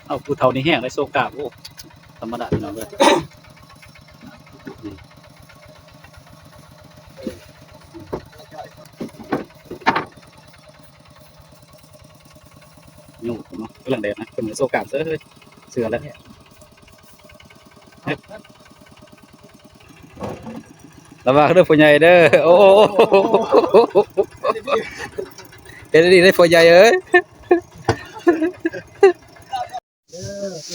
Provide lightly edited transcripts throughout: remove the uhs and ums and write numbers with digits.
เอาผู้เฒ่านี่แห้งได้โซกาโอ้ธรรมดาพี่น้องเลยยุ่งเนาะเรื่องเด็ดนะเป็นเหมือนโซกาเสือแล้วเนี่ยระวังเด้อพ่อใหญ่เด้อโอ้เฮ็ดดีได้พ่อใหญ่เอ้ยเ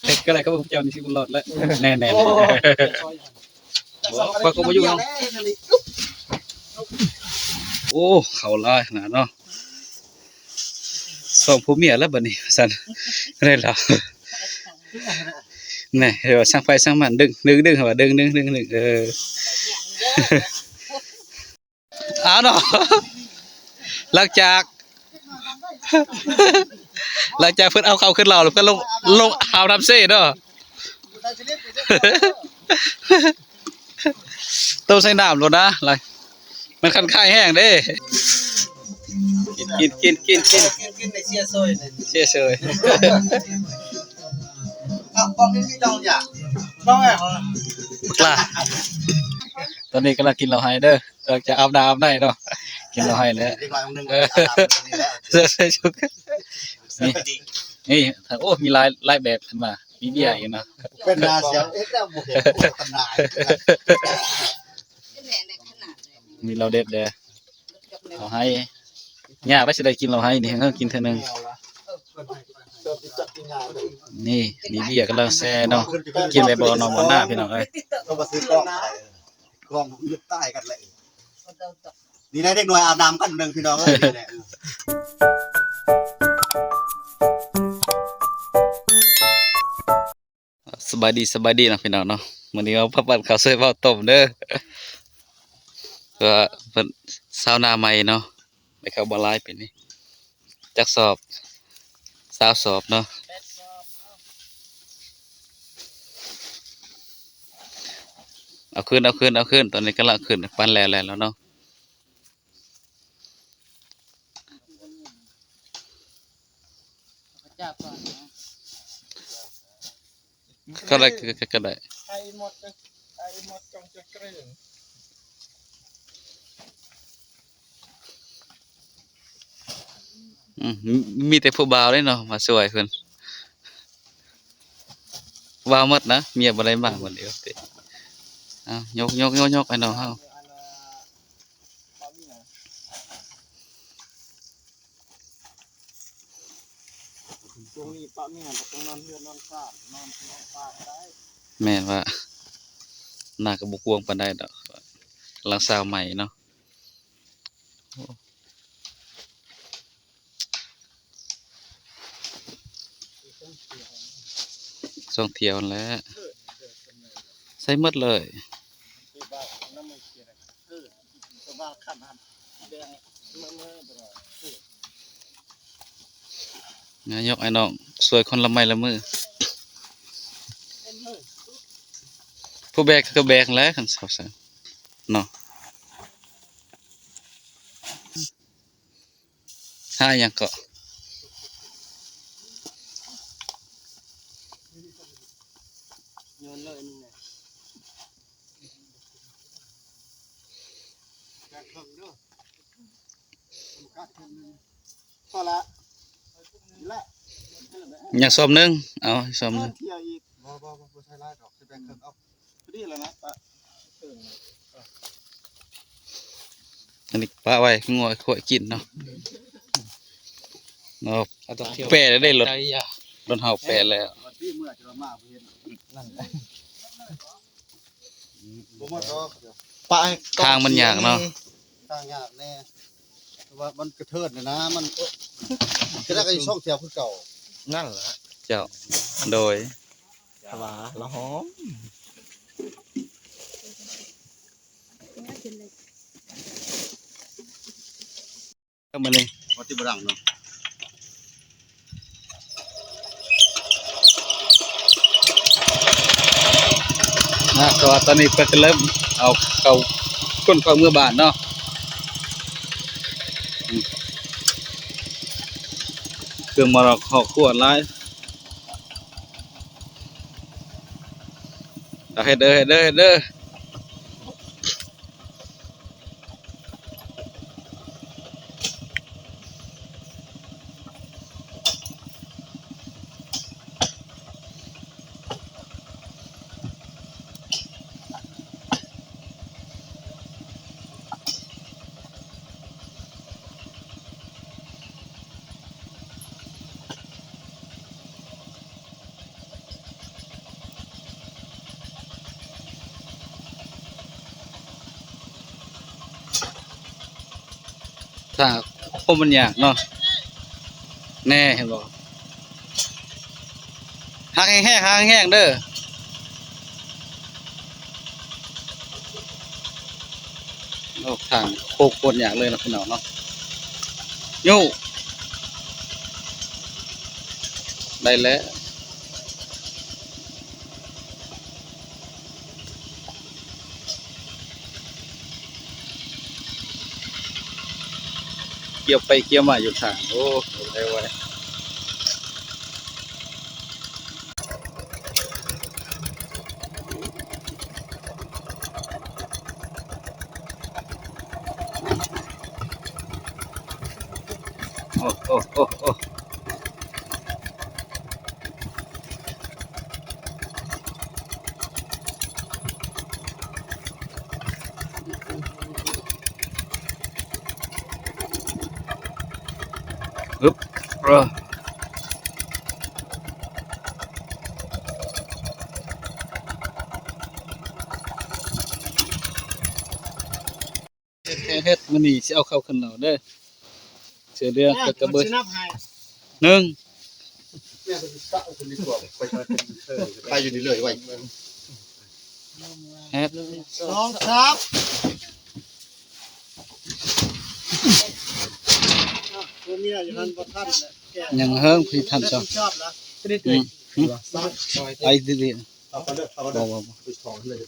ฮ็ดก็ได้ก็บ่เจ้านี่สิบ่รอดแล้วแน่ๆบ่ก็บ่อยู่เนาะโอ้เข้าลายขนาดเนาะส่งผู้เมียแล้วบัดนี้ซั่นได้แล้วนี่เดี๋ยวสร้างไฟสร้างมันดึงว่าดึงเอาเนาะหลังจากเพิ่นเอาเข้าขึ้นเราแล้วก็ลงหาวน้ำเซ่เนาะต้มใส่น้ำโลดนะอะไรมันคันคายแห้งเด้กินในเสียซอยเสียซอยบอกกินพี่ดองอย่าบอกไงกล้าตอนนี้กำลังกินเราให้เด้อกำลังจะอาบน้ำได้เนาะกินเราให้แล้วนี่โอ้มีลายแบบขึ้นมามีเบี้ยอีกนะเป็นนาเสียวเอ็กซ์แล้วบุกขนาดมีเราเด็ดเด้อเราให้ยากได้สิได้กินเราให้นี่เขากินเท่านึงนี่มีเบี้ยกำลังแซ่เนาะกินแบบบ่นอนบนหน้าพี่น้องเอ้ยต้องมาซื้อกล้องยึดใต้กันเลยนี่ได้เด็กหน่วยอาบน้ำกันหนึ่งพี่น้องเอ้ยสบายดีนะพี่น้องเนาะมื้อนี้เอาพับปั่นข้าวเสยเผาต้มเด้อก็เพิ่นชาวนาใหม่เนาะได้เข้าบ่หลายปีนี้จักสอบ20 สอบเนาะเอาขึ้นตอนนี้กำลังขึ้นปั้นแล้วเนาะก็ได้ไอ้หมดจงจะเกรงมีแต่ผู้บ่าวเลยเนาะมาช่วยเพิ่นบ่าวหมดนะเมียบ่ได้มาหมดเดียวติอ้าวยกไอ้น้องเฮาช่วงนี้ป้าเมียต้องนอนเฮือนนอนฟ้านอนฟ้าได้แม่นว่าน่าก็บ่กวงปานใดดอกกำลังสาวใหม่เนาะส่งเที่ยวแล้วใส่หมดเลยนายกไอ้น้องสวยคนละไม้ละมือผู้แบกก็แบกแล้วคันสาวๆเนาะหาหยังก็พอละอยากซ้อมนึงเอาซ้อมนึงเที่ยวอีกบ่ใช่ไล่ดอกจะแบ่งเครื่องเอาดีแล้วนะอันนี้ปะไว้งัวขวกินเนาะเนาะแปะได้รถเฮาแปะแล้วทางมันยากเนาะทางยากแน่ว่ามันกระเทิดเลยนะมันจะได้ก็ช่องแถวคือเก่านั่นแหละเจ้าโดยว่าละหอมก็มาเลยวัดที่บรังเนาะ นะก็ตอนนี้เพิ่นก็เริ่มเอาเข้าก้นเข้าเมื่อบานเนาะเครื่องมรดกขวดหลายเอาเฮ็ดเด้อเฮ็ดเด้อเฮ็ดเด้อถ้าพวกมันยากเนาะแน่เห็นบ่หักแห้งๆหักแห้งๆเด้อโอ้ทางโคกโคตรยากเลยนะพี่น้องเนาะยูได้แล้วเกี่ยวไปเกี่ยวมาอยู่ทางโอ้ได้ไว้โอ้โอ้โอ้โอ้ฮึบเฮ็ดมื้อนี้สิเอาเข้าขึ้นแล้วเด้อเสือเรื่องกระเบิดหนึ่ง แม่ก็สิตะคนนี้กว่าไปอยู่นี่เลยไว้ เฮ็ด สองครับ ตัวนี้อยู่นั่นบ่ทันแก ยังเฮิงพี่ท่านชอบ ชอบนะ ไอ้ดิ เอาไปเด้อเอาไป บ่ เด้อ บ่ ไปถอนเลย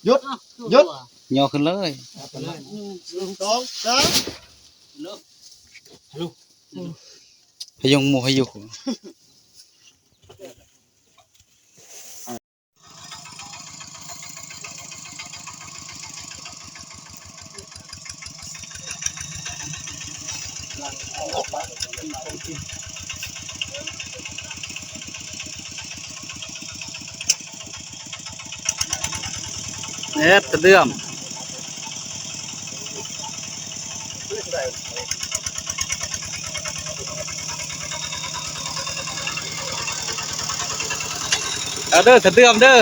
หยุดหยุด ย่อขึ้นเลย สองสาม พยงหมู่ให้อยู่เฮ็ดกระเดื่อมเอาเด้อกระเดื่อมเด้อ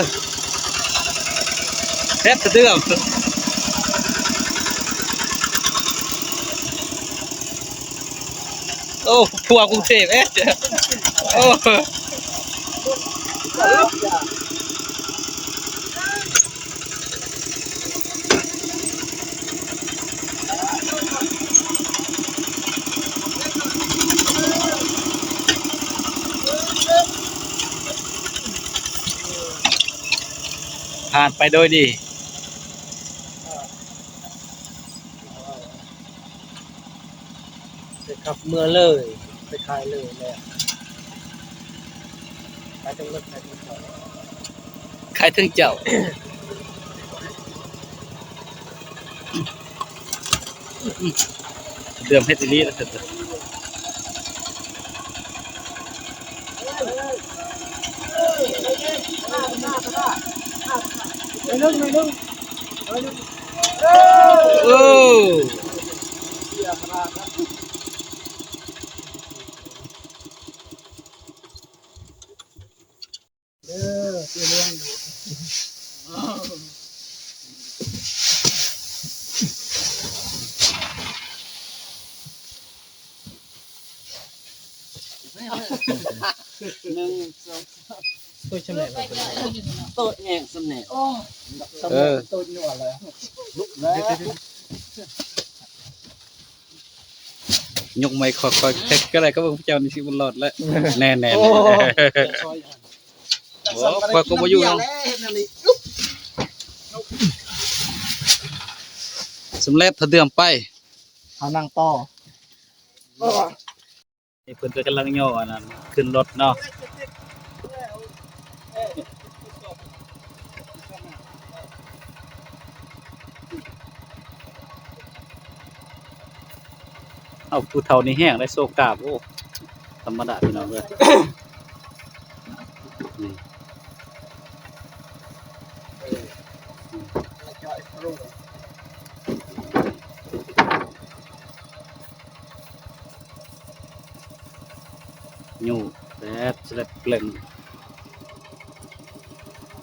เฮ็ดกระเดื่อมโอ้พวกกรุงเทพโอ้ผ่านไปโดยดี ขับเมื่อเลยไปขายเลยแหละขายจังเลยขายจังเลย ใครถึงเจ้า เดือมเฮ็ดอีหลีแล้วเถิด ไปนึ่งไปนึ่ง โอ้ตัวชำแหละโต๊ะแง่สำแหน่โต๊ะนี่ว่าอะไรลุกแล้ว ยกไม้ค่อยๆเทคก็ได้ก็พระเจ้านี่สิบ่รอดแล้วแน่ๆ โอ้ โอ้ข้อยก็บ่อยู่เนาะ สำเร็จถ้าเดือมไป เอานั่งต่อ นี่เพิ่นก็กำลังย่ออันนั้นขึ้นรถเนาะเอาผู้เฒ่านี่แห้งได้โซกาบโอ้ธรรมดาพี่น้องเอ้ยนี่ยู่แซ่บสลัดเปล่ง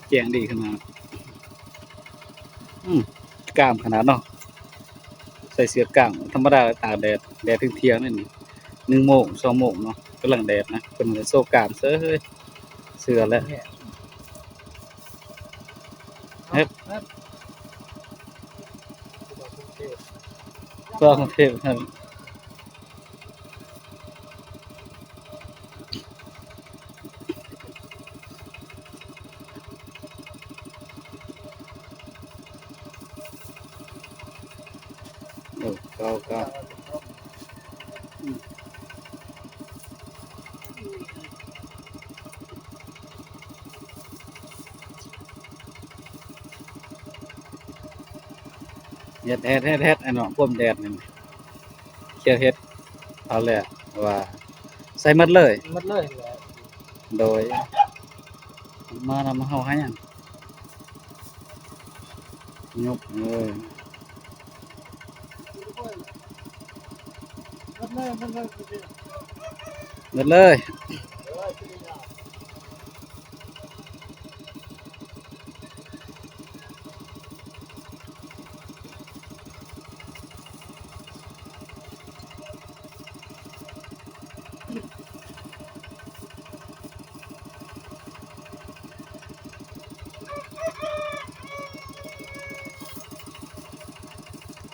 แจงดีขนาดกล้ามขนาดเนาะใส่เสื้อกล้ามธรรมดาตากแดดแดดถึงเที่ยงนี่1 โมง 2 โมงเนาะกำลังแดดนะเพิ่นก็โซกล้ามเซ้ยเสื้อแล้วเฮ็ดตัวกรุงเทพนั่นโอ้เก่าเฮ็ดไอ้น้องพวมแดดนี่เคี่ยวเฮ็ดเอาแหละว่าใส่หมดเลย หมดเลยแหละ โดยมานำเฮาให้หยังยกเลย หมดเลยหมดเลย หมดเลย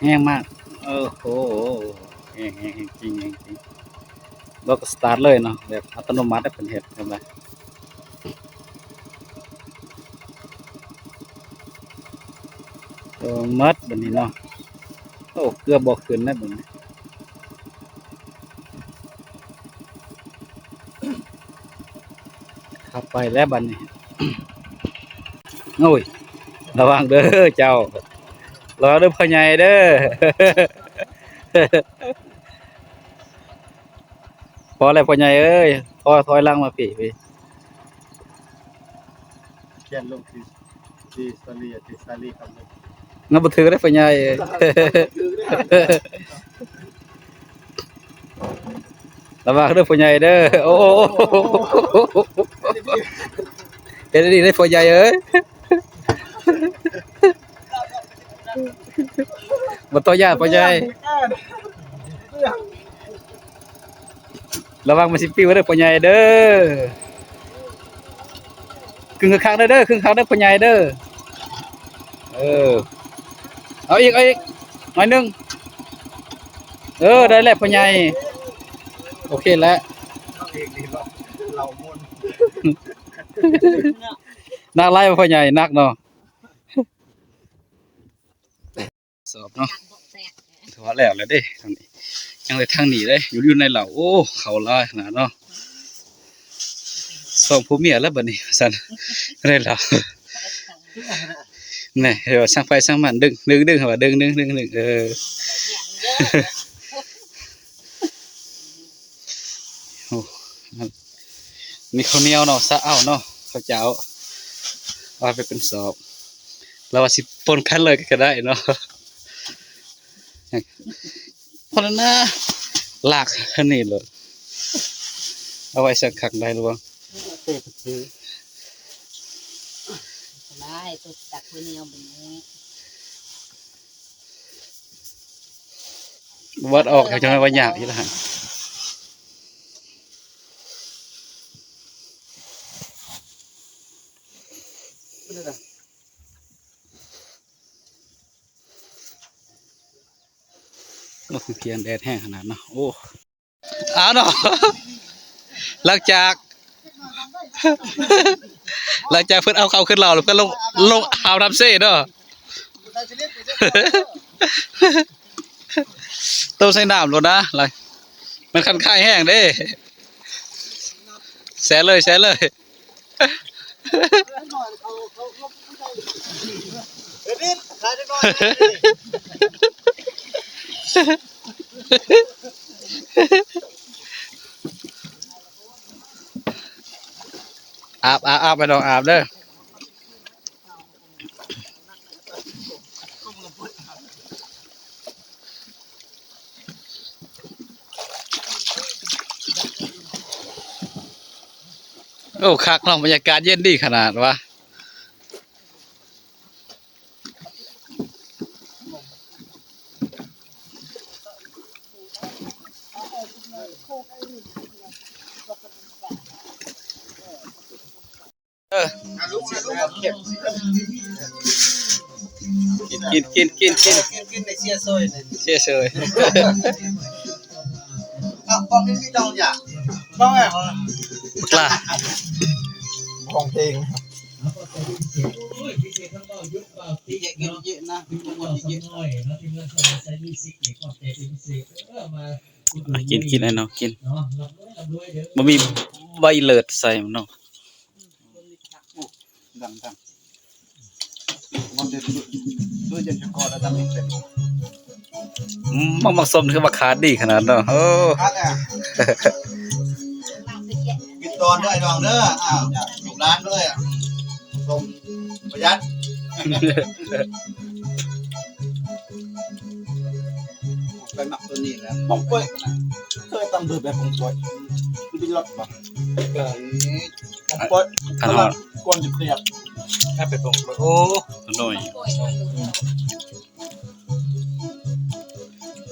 แห้งมากโอ้โหแห้งจริงเราก็สตาร์ทเลยเนาะแบบอัตโนมัติได้เป็นเฮ็ดเห็นไหมมัดแบบนี้เนาะโอ้เกลือบ่ขึ้นนะแบบนี้ขับไปแล้วบัดนี้ โอ้ยระวังเด้อเจ้ารอเด้อพ่อใหญ่เด้อ พอแล้วพ่อใหญ่เอ้ยถอยหลังมาพี่ เขียนลงที่สลีครับ งั้นบ่ถือได้พ่อใหญ่เอ้ย ระวังเด้อพ่อใหญ่เด้อโอ้เฮ็ดดีได้พ่อใหญ่เอ้ยบ่ต่อยากพ่อใหญ่ระวังมันสิปิ้วเด้อพ่อใหญ่เด้อครึ่งข้างเด้อครึ่งข้างเด้อพ่อใหญ่เด้อเอาอีกหน่อยนึงได้แล้วพ่อใหญ่โอเคแล้ว เองดีเรามน นักไล่พ่อใหญ่นักเนาะสอบเนาะถือว่าแล้วเด้ทางนี้ยังได้ทางนี้เด้อยู่ในเหล่าโอ้เขาลายขนาดเนาะส่งผู้เมียแล้วบัดนี้ซั่นได้แล้วแน่เดี๋ยวช่างไฟช่างมันดึงครับว่าดึงโอ้มีข้าวเหนียวเนาะซะเอาเนาะข้าวเจ้าเอาไปเป็นสอบแล้วว่าสิปนกันเลยก็ได้เนาะพอแล้วนะลากอันนี้เลยเอาไว้สักขักได้หรือเปล่า ได้ตัวตักข้าวเหนียวแบบนี้ วัดออกเขาจะไม่ว่ายากที่ละหันโอ้เพียงแดดแห้งขนาดเนาะโอ้เอาเนาะหลังจากเพิ่นเอาเขาขึ้นเราหรือเพิ่นลงเอาทำเซ่เนาะ ได้เช ต้มใส่น้ำโลดนะอะไรมันคันคายแห้งเด้แซ่เลยแซ่เลย เดี๋ยวนี้ขายได้น้อยอาบไปดองอาบเด้อโอ้คักเนาะบรรยากาศเย็นดีขนาดวะกินในเสียซอยเนี่ย เสียเฉย ตอนนี้พี่ดองอยากต้องแอบ กล้า ของเพลงเยอะนะกินไอ้เนาะกินบ่มีใบเลิศใส่มันเนาะ ดังมันจะด้วยจะกอดดังนี่เป็น มักสมคือว่าขาดดีขนาดเนาะโอ้ ครับอ่ะกินตอนด้วยดองเด้ออ้าวลูกร้านด้วยอ่ะชมประหยัดไปหมักตัวนี้แล้วผมกล้วยเคยตำดือแบบผมกล้วยดิลอดป่ะผมกล้วย ทันฮอด ก้นจะเครียดแค่ไปผมโอ้ หน่อย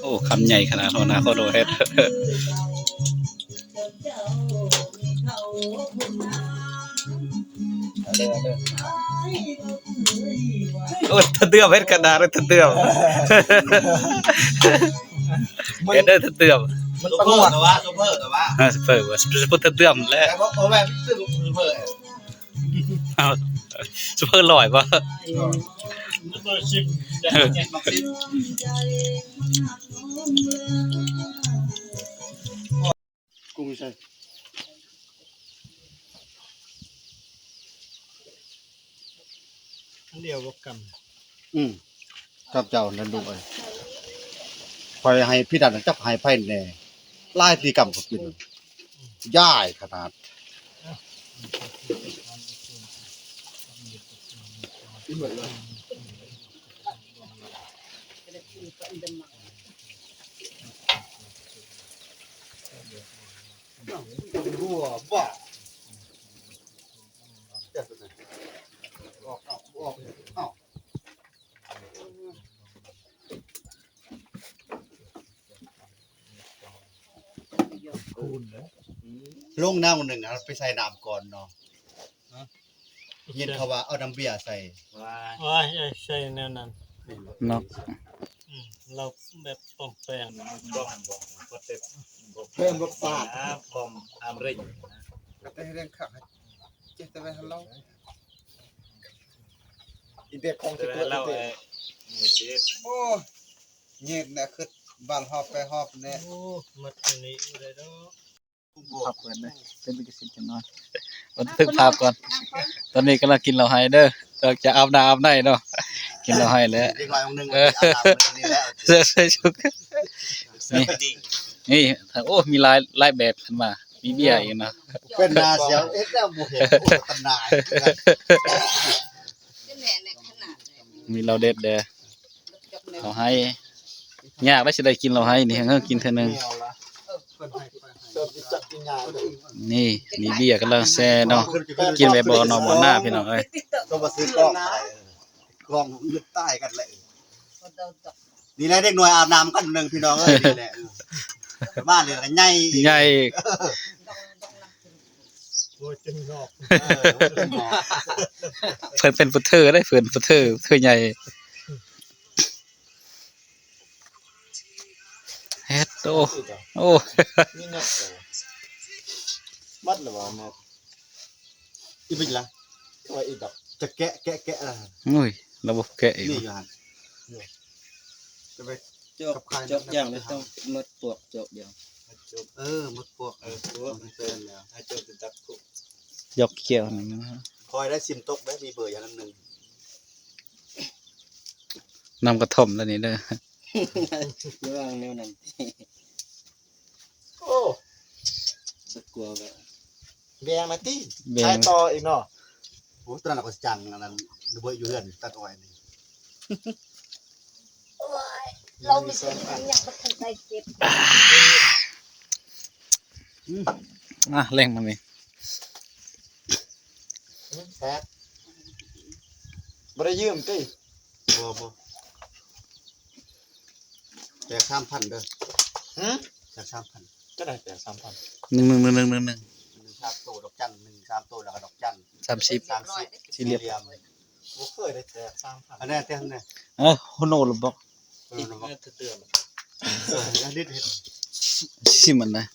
โอ้คำใหญ่ขนาดโหนาโคโดเฮ็ดโอ้ยเตือมเฮ็ดกระดาษเลยเตือมเฮ็ดได้เตือม มันประกวดแต่ว่าซูเปอร์ซุปเปอร์ว่าซุปเปอร์เตือมแหล้ว แต่ว่าเพราะแบบซื้อซูเปอร์ เอาซุปเปอร์ลอยบ่ ซูเปอร์ชิมมักซิมกูไม่ใช่เดียวกับกันกับเจ้านั่นดูไปคอยให้พี่ดันจับให้ไพ่แน่ไล่ตีกรรมก็กินย่ายขนาดบัวบ้าออกลงน้ำหนึ่งไปใส่น้ำก่อนเนาะเย็นเขาว่าเอาน้ำเบียร์ใส่ ว่าใช่แนวนั้น เนาะ เราแบบปลอมแปลง เพิ่มรสชาติ ปลอมอามริง แต่เรื่องขับเจ็บแต่ไปฮัลโหลอีเด็กของที่เกิด เรา เด็กโอ้เย็นเนี่ยคือบางหอบไปหอบเนี่ย โอ้มัดอันนี้อะไรเนาะ ภาพเปิดเลยเป็นลิขสิทธิ์กันหน่อยบันทึกภาพก่อนตอนนี้กำลังกินเหล้าไฮเด้อเราจะอาบน้ำอาบในเนาะกินเหล้าไฮแล้ว เด็กน้อยองนึงอาบน้ำนี่แล้ว เสื้อชุกนี่โอ้มีลายแบบขึ้นมามีเบียร์อีกนะ เป็นนาเสียวเอ็ดแล้วบ่เห็นตำนาย มีเราเด็ดเด้อเหล้าไฮยากได้สิได้กินเหล้าไฮนี่เฮากินเทื่อนึงนี่มีเบียร์กำลังแซ่เนาะกินแบบบ่นอนบ่หน้าพี่น้องเอ้ย ต้องมาซื้อกล้องกล้องยึดใต้กันเลยนี่แหละเด็กหน่วยอาบน้ำกันนึงพี่น้องเอ้ยนี่แหละบ้านนี่ก็ใหญ่ ใหญ่ โอ้จึงรอบ เพิ่นเป็นฟุตเทอร์ได้เพิ่นฟุตเทอร์ใหญ่เฮ็ดโอ้ นี่เนาะมัดหรือเปล่าเนาะอีกละก็อีกดอกจะแกะนะ อุ้ยระบบแกะอีก นี่อยู่หั่น จะไป จบจบอย่างเลยต้องหมดปวกจบเดียว จบ หมดพวก ตัว มันเป็นแล้ว ให้จบเป็นตักกุ ยกเขียวหนึ่งนะฮะ คอยได้ซิมตกได้มีเบอร์อย่างนั้นหนึง นำกระท่อมแล้วนี่เด้อ เรื่องแนวนั้น โอ้ สกลัวแบบ แบงมาติ แบ ใช้ ง ต่ออีกเนาะ โอ้ตอนนั้นก็จังอันนั้นดูเบอร์อยู่เฮือนตัดอ้อยนี่ เราไม่เป็นอย่างประทันใจเจ็บ เร่งมันนี่ แซ่บบ่ได้ยืมติ บ่แจก3,000เด้อ ฮะ แจก3,000 ก็ได้แต่3,000 หนึ่ง 3ตัวดอกจัน3ตัวแล้วก็ดอกจัน 30 สี่เหลี่ยม บ่เคยได้แต่3,000 อันนี้เต็มเลย โฮโนหรือบอก อีกแม่เตือน อันนี้เฮ็ด สิมันนะ